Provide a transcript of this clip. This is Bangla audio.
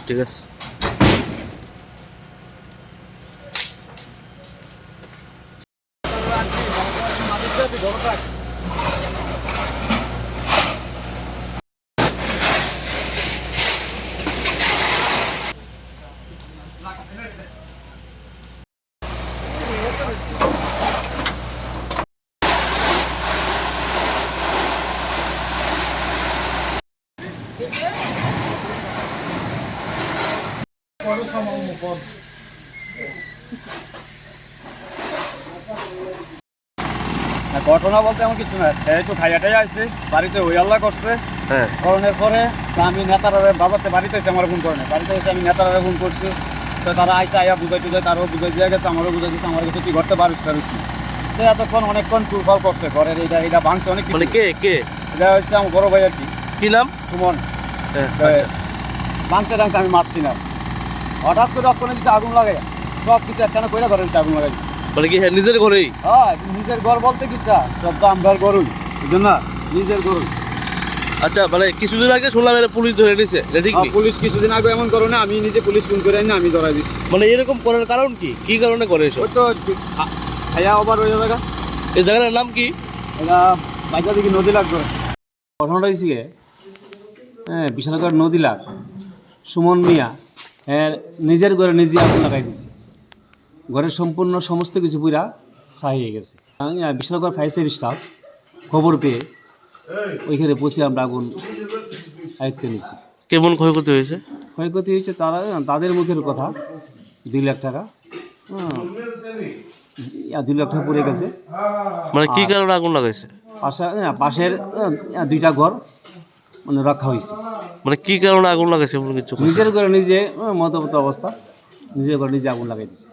ঠিক আছে। ঘটনা বলতে এমন কিছু না, একটু খাইয়াটাই আসছে বাড়িতে ওই আল্লাহ করছে। হ্যাঁ, করণের পরে আমি নেতারা বাবাতে বাড়িতে এসে আমার ফোন করে বাড়িতে এসে আমি নেতারা ফোন করছি, তো তারা আইসা আইয়া বুঝাই টুঝাই, তারও বুঝাই দিয়ে গেছে, আমারও বুঝাই দিচ্ছে, আমার কাছে তুই ঘরতে পারিস তো এতক্ষণ অনেকক্ষণ টুরফল করছে ঘরের এটা ভাঙছে অনেক কিছু। মানে কে কে? এটা হচ্ছে আমার বড় ভাই আর কি। কি নাম? সুমন। হ্যাঁ, ভাঙতে টাঙছে আমি মারছি না, হঠাৎ করে অক্ষণে কিছু আগুন লাগাই সব কিছু একখানে কইরা ঘরের আগুন লাগাইছি। মানে কি হ্যাঁ নিজের ঘরেই? হ্যাঁ, নিজের ঘর বলতে কিটা সব তো আমার গরুই, বুঝলেন না, নিজের গরু। আচ্ছা, মানে কিছুদিন আগে শুনলাম এটা পুলিশ ধরে নিছে, এটা ঠিক নেই? পুলিশ কিছুদিন আগে এমন করে না, আমি নিজে পুলিশ ফোন করে না আমি ধরাই দিচ্ছি। মানে এরকম করার কারণ কি? কি কারণে করে এসব? ওই তো খাইয়া আবার ওই জায়গা, এই জায়গাটার নাম কি? এটা বাইকা দিকে নদী লাগ করে ঘটনাটা হয়েছে। হ্যাঁ, বিশালগড় নদী লাগ সুমন মিয়া নিজের ঘরে নিজে আগুন লাগাই দিছে, ঘরের সম্পূর্ণ সমস্ত কিছু পুরা ছাই হয়ে গেছে। বিশালগড় ফায়ার সার্ভিস স্টাফ খবর পেয়ে ওইখানে পৌঁছে আমরা আগুন আয়ত্তে নিয়েছি। কেমন ক্ষয়ক্ষতি হয়েছে? ক্ষয়ক্ষতি হয়েছে তাদের মুখের কথা 2 লাখ টাকা, 2 লাখ টাকা পড়ে গেছে। মানে কি কারণে আগুন লাগাইছে? পাশের 2টা ঘর মানে রক্ষা হয়েছে। মানে কি কারণে আগুন লাগাইছে এমন কিছু? নিজের ঘরে নিজে মতো অবস্থা, নিজের ঘরে নিজে আগুন লাগাই দিচ্ছে।